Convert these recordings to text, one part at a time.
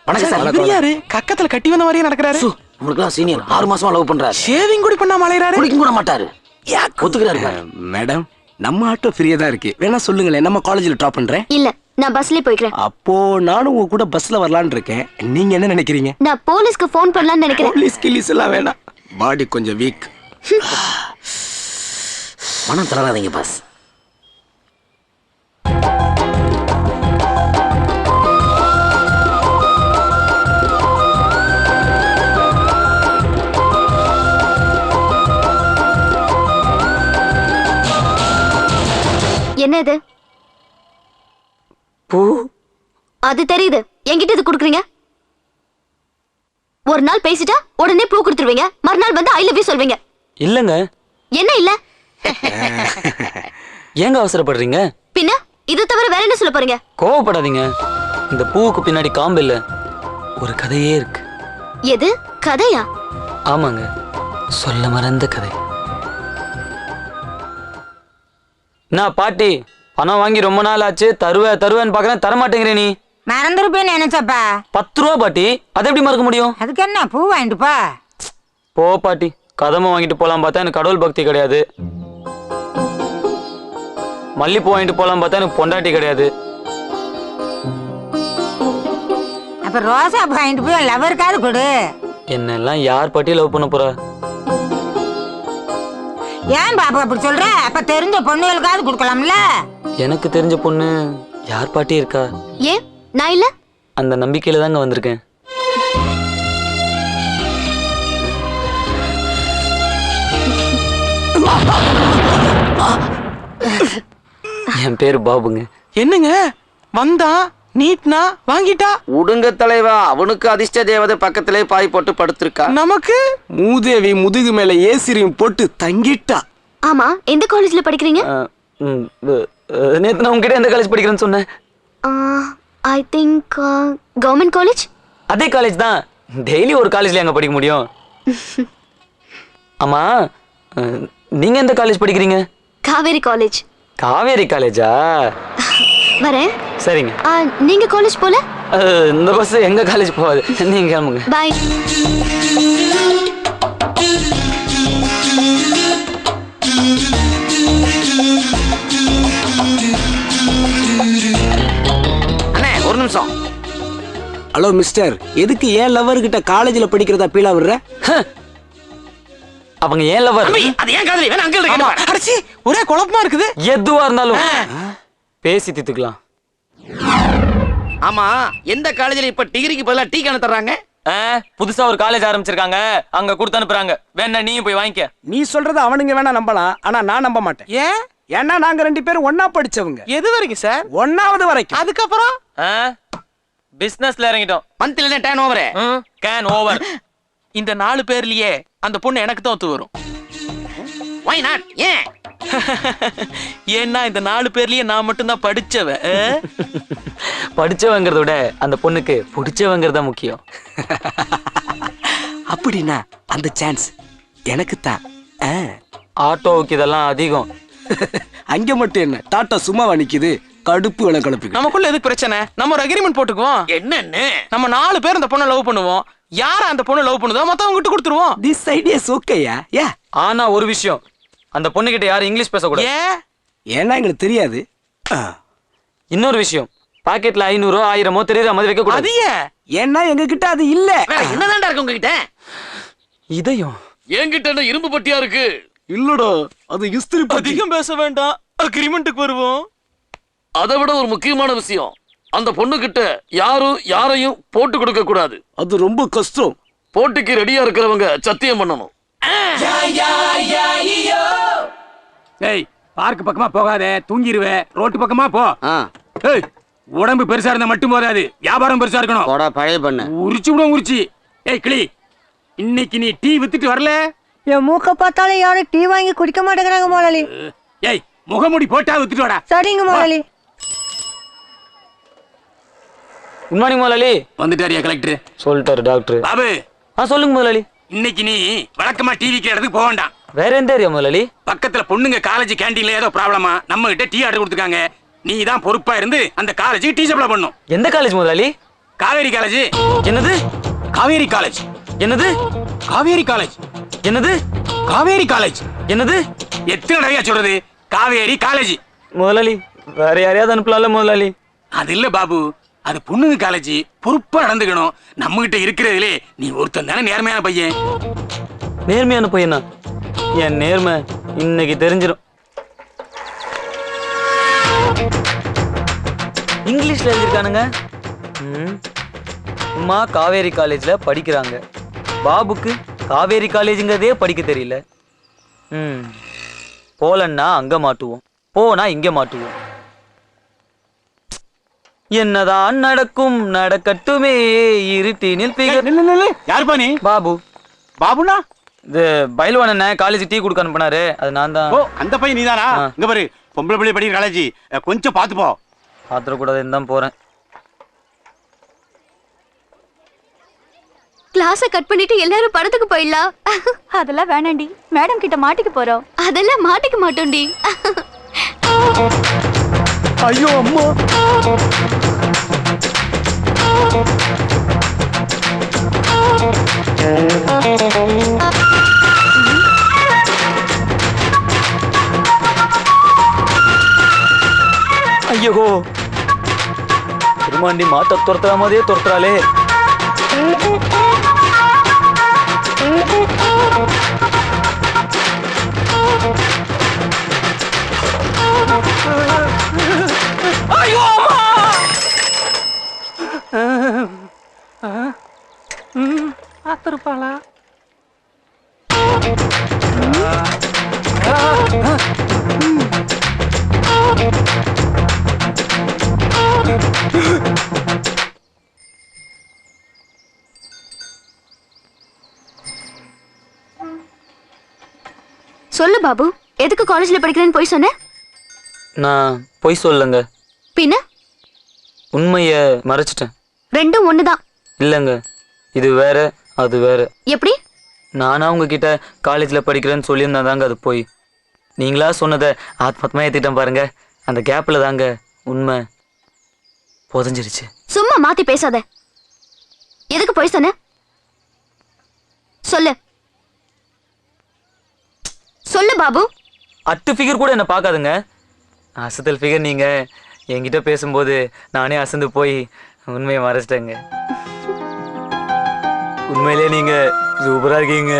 வணக்கம் சார். இவர் யாரு? கக்கத்துல கட்டி வந்த மாதிரியே நடக்கிறாரு. உங்களுக்கு சீனியர் 6 மாசமா லவ் பண்றாரு. ஷேவிங் கூட பண்ணாம அலையறாரு. குடிக்க கூட மாட்டாரு. ஒத்துக்கிறாரு. மேடம் நம்ம ஆட்டோ ஃப்ரீயா தான் இருக்கு, வேணா சொல்லுங்களேன், நம்ம காலேஜ்ல டிராப் பண்றேன். இல்ல நான் பஸ்ல போய்க்கிறேன். அப்போ நானும் உங்க கூட பஸ்ல வரலாம்னு இருக்கேன், நீங்க என்ன நினைக்கிறீங்க? நான் போலீஸ்க்கு ஃபோன் பண்ணலாம்னு நினைக்கிறேன். போலீஸ் கிலீஸ் எல்லாம் வேணாம், பாடி கொஞ்சம் வீக். மனம் தளராதீங்க பாஸ். என்ன இது? பூ. அது தெரியுது, என்கிட்ட இது குடுக்குறீங்க. ஒரு நாள் பேசிட்டா உடனே பூ கொடுத்துருவீங்க, மறுநாள் வந்து ஐ லவ் யூ சொல்வீங்க. இல்லங்க. என்ன இல்ல? ஏங்க அவசரப்படுறீங்க? பின்ன இது தவிர வேற என்ன சொல்ல போறீங்க? கோவப்படாதீங்க, இந்த பூவுக்கு பின்னாடி காம்பு இல்ல, ஒரு கதையே இருக்கு. எது கதையா? ஆமாங்க, சொல்ல மறந்த கதை. நான் பாட்டி பணம் வாங்கி ரொம்ப நாள் ஆச்சு, தருவேன்னு பாக்குறேன், தரமாட்டேங்கிற. நீ மறந்துருப்பேன்னு நினைச்சப்பா. 10 ரூபா பாட்டி, அதை எப்படி மறக்க முடியும்? அதுக்கு என்ன, பூ வாங்கிட்டுப்பா. போ பாட்டி, கதமை வாங்கிட்டு போலாம் பார்த்தா எனக்கு கடவுள் பக்தி கிடையாது. மல்லிப்பூ வாங்கிட்டு போலாம் பார்த்தா எனக்கு பொண்டாட்டி கிடையாது. அப்ப ரோசா பூ வாங்கிட்டு போய் லவருக்காவது கொடு. என்னெல்லாம் யார் பாட்டி லவ் பண்ண போறா? ஏன் பாப்பா அப்படி சொல்ற? அப்ப தெரிஞ்ச பொண்ணுகளுக்காவது கொடுக்கலாம்ல. எனக்கு தெரிஞ்ச பொண்ணு யார் பாட்டி இருக்கா? ஏன் நான் இல்ல? அந்த நம்பிக்கையில தாங்க வந்திருக்கேன். என் பேரு பாபுங்க. என்னங்க வந்தா நீட்னா வாங்கிட்டா? உடுங்க தலைவா, அவனுக்கு அதிர்ஷ்ட தேவதை பக்கத்திலே பாய் போட்டு படுத்திருக்கா. நமக்கு மூதேவி முதுகு மேல ஏசிரியும் போட்டு தங்கிட்டா. ஆமா, எந்த காலேஜ்ல படிக்கிறீங்க? நேத்து நான் உங்ககிட்ட எந்த காலேஜ் படிக்கிறேன்னு சொன்னேன்? I think government college. அதே காலேஜ் தான், டெய்லி ஒரு காலேஜ்ல எங்க படிக்க முடியும்? ஆமா, நீங்க எந்த காலேஜ் படிக்கிறீங்க? காவேரி காலேஜ். காவேரி காலேஜா? வரேன். சரிங்க. நீங்க காலேஜ் போல? இந்த பஸ் எங்க காலேஜ் போகாது, நீங்க கிளம்புங்க. பை. அண்ணே ஒரு நிமிஷம். ஹலோ மிஸ்டர், எதுக்கு ஏன் லவர் கிட்ட காலேஜ்ல படிக்கிறதா பீலா விடுற? அவங்க ஏன் லவர்? அது ஏன் காதலி? வேணா அங்கிள் கேட்டு பாரு. அடச்சி, ஒரே குழப்பமா இருக்குது. எதுவா இருந்தாலும் பேசி தீத்துக்கலாம். ஆமா, எந்த காலேஜ்ல இப்ப டிகிரிக்கு பதிலா டீ கேன் தர்றாங்க? புதுசா ஒரு காலேஜ் ஆரம்பிச்சிருக்காங்க, அங்க கொடுத்து அனுப்புறாங்க. வேணா நீயும் போய் வாங்கிக்க. நீ சொல்றத அவனுங்க வேணா நம்பலாம், ஆனா நான் நம்ப மாட்டேன். ஏன்? ஏன்னா நாங்க 2 பேரும் ஒன்னா படிச்சவங்க. எது வரைக்கும் சார்? 1வது வரைக்கும். அதுக்கப்புறம் பிசினஸ்ல இறங்கிட்டோம். மந்த்ல டர்ன் ஓவர். Can over. இந்த 4 பேர்லயே அந்த பொண்ணு எனக்கு தான் ஒத்து வரும். Why not? ஏன்? ஏன்னா இந்த 4 பேர்லயே நான் மட்டும் தான் படிச்சவ. படிச்சவங்கிறத விட அந்த பொண்ணுக்கு பிடிச்சவங்கிறதா முக்கியம். அப்படின்னா அந்த சான்ஸ் எனக்கு தான். ஆட்டோவுக்கு இதெல்லாம் அதிகம். அங்க மட்டும் என்ன, டாட்டா சும்மாவா நிக்குது? கடுப்பு வேணா கலப்புக்கு. நமக்குள்ள எதுக்கு பிரச்சனை? நம்ம ஒரு அக்ரிமெண்ட் போட்டுக்குவோம். என்னன்னு? நம்ம 4 பேர் அந்த பொண்ணை லவ் பண்ணுவோம். யார அந்த பொண்ணு லவ் பண்ணுதோ மொத்தம் கிட்ட கொடுத்துருவோம். திஸ் ஐடியாஸ் ஓகேயா? யா. ஆனா ஒரு விஷயம், அந்த பொண்ணு கிட்ட யாரும் இங்கிலீஷ் பேசக்கூடாது. ஏன்? ஏன்னா எங்களுக்கு தெரியாது. இன்னொரு விஷயம், பாக்கெட்ல 500 1000 தெரியுற மாதிரி வைக்க கூடாது. அது ஏன்? ஏன்னா எங்க கிட்ட அது இல்ல. வேற என்னதான்டா இருக்கு உங்ககிட்ட? இதையும் என்கிட்ட என்ன இரும்பு பட்டியா இருக்கு? இல்லடா, அது இஸ்திரி பட்டி. அதிகம் பேச வேண்டாம், அக்ரிமெண்ட்டுக்கு வருவோம். அதை விட ஒரு முக்கியமான விஷயம், அந்த பொண்ணு கிட்ட யாரும் யாரையும் போட்டு கொடுக்க கூடாது. அது ரொம்ப கஷ்டம். போட்டிக்கு ரெடியா இருக்கிறவங்க சத்தியம் பண்ணணும். ஏய், பார்க் பக்கமா போகாத, தூங்கிடுவே. ரோட்டு பக்கமா போ. ஏய், உடம்பு பெருசா இருந்தா மட்டும் போதாது, வியாபாரம் பெருசா இருக்கணும். போடா பழைய பண்ண. உரிச்சு விடும் உரிச்சு. ஏய் கிளி, இன்னைக்கு நீ டீ வித்துட்டு வரல? என் மூக்க பார்த்தாலும் யாரும் டீ வாங்கி குடிக்க மாட்டேங்கிறாங்க முதலாளி. ஏய், முகமுடி போட்டா வித்துட்டு வாடா. சரிங்க முதலாளி. குட் மார்னிங் முதலாளி. வந்துட்டாரியா கலெக்டர்? சொல்லிட்டாரு டாக்டர். பாபு, சொல்லுங்க முதலாளி. இன்னைக்கு நீ வழக்கமா டீ விக்கிற இடத்துக்கு போக வேண்டாம். வேற எந்த ஏரியா முதலாளி? பக்கத்துல பொண்ணுங்க காலேஜ் கேண்டீன்ல ஏதோ ப்ராப்ளமா, நம்ம கிட்ட டீ ஆர்டர் கொடுத்துருக்காங்க. நீ தான் பொறுப்பா இருந்து அந்த காலேஜுக்கு டீ சப்ளை பண்ணும். எந்த காலேஜ் முதலாளி? காவேரி காலேஜ். என்னது காவேரி காலேஜ். என்னது காவேரி காலேஜ். என்னது காவேரி காலேஜ். என்னது எத்தனை தடவையா சொல்றது? காவேரி காலேஜ். முதலாளி வேற யாரையாவது அனுப்பலாம்ல முதலாளி. அது இல்ல பாபு, அது பொண்ணுங்க காலேஜ். பொறுப்பா நடந்துக்கணும். நம்ம கிட்ட இருக்கிறதுலே நீ ஒருத்தன் தானே நேர்மையான பையன். நேர்மையான பையனா? என் நேர்மை இன்னைக்கு தெரிஞ்சிடும். இங்கிலீஷ்ல எழுதிருக்கானுங்க. அம்மா காவேரி காலேஜ்ல படிக்கிறாங்க. பாபுக்கு காவேரி காலேஜுங்கிறதே படிக்க தெரியல. போலன்னா அங்க மாட்டுவோம், போனா இங்க மாட்டுவோம். என்னதான் நடக்கும் நடக்கட்டுமே இருட்டினில். யாருப்பா நீ? பாபு. பாபுனா? இது பயில்வான் என்ன காலேஜ் டீ குடுக்க அனுப்புனாரு, அது நான் தான். ஓ, அந்த பையன் நீதானா? இங்க பாரு, பொம்பளை பிள்ளை படிக்கிற காலேஜ், கொஞ்சம் பாத்து போ. பாத்திரக்கூடாதுன்னு தான் போறேன். கிளாஸ கட் பண்ணிட்டு எல்லாரும் படத்துக்கு போயிடலாம். அதெல்லாம் வேணாண்டி, மேடம் கிட்ட மாட்டிக்க போறோம். அதெல்லாம் மாட்டிக்க மாட்டோம்டி. ஐயோ அம்மா. ஐயோ திருமாண்டி மாட்ட துரத்துற மாதிரியே துரத்துறாளே. ஐயோ பார்த்துருப்பாளா? சொல்லு பாபு, எதுக்கு காலேஜ்ல படிக்கிறேன்னு போய் சொன்ன? நான் பொய் சொல்லங்க, பின்ன உண்மைய மறைச்சிட்டேன். ரெண்டும் ஒண்ணுதான். இல்லங்க, இது வேற அது வேற. எப்படி? நானா உங்ககிட்ட காலேஜ்ல படிக்கிறேன்னு சொல்லியிருந்தா தாங்க அது போய். நீங்களா சொன்னதை ஆத்மாத்மா ஏத்திட்டேன் பாருங்க. அந்த கேப்ல தாங்க உண்மை புதஞ்சிருச்சு. சும்மா மாத்தி பேசாத. எதுக்கு போய் சொன்ன? சொல்லு சொல்லு பாபு. அட்டு ஃபிகர் கூட என்ன பார்க்காதுங்க. அசத்தல் ஃபிகர் நீங்க. என்கிட்ட பேசும்போது நானே அசந்து போய் உண்மையை மறைச்சிட்டேங்க. உண்மையிலே நீங்க சூப்பரா இருக்கீங்க.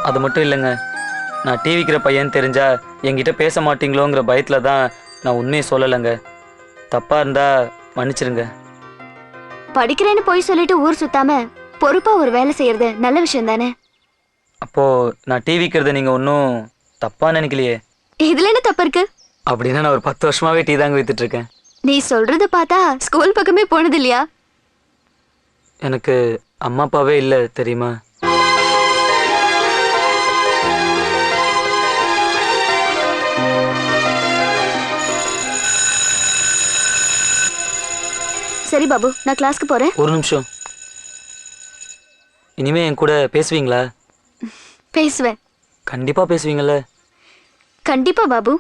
அது மட்டும் இல்லைங்க, நான் டிவிக்கிற பையன் தெரிஞ்சா என்கிட்ட பேச மாட்டீங்களோங்கிற பயத்துல தான் நான் உண்மையை சொல்லலைங்க. தப்பா இருந்தா மன்னிச்சிருங்க. படிக்கிறேன்னு போய் சொல்லிட்டு ஊர் சுத்தாம பொறுப்பா ஒரு வேலை செய்யறது நல்ல விஷயம் தானே. அப்போ நான் டிவிக்கிறத நீங்க ஒன்றும் தப்பா நினைக்கலையே? இதுல என்ன தப்பு இருக்கு? அப்படின்னா நான் ஒரு 10 வருஷமாவே டீ தாங்க வித்துட்டு இருக்கேன். நீ சொல்றத பார்த்தா ஸ்கூல் பக்கமே போனது இல்லையா? எனக்கு அம்மா அப்பாவே இல்லை தெரியுமா? சரி பாபு, நான் கிளாஸ்க்கு போறேன். ஒரு நிமிஷம். இனிமே என் கூட பேசுவீங்களா? பேசுவேன். கண்டிப்பா பேசுவீங்கல்ல? கண்டிப்பா பாபு.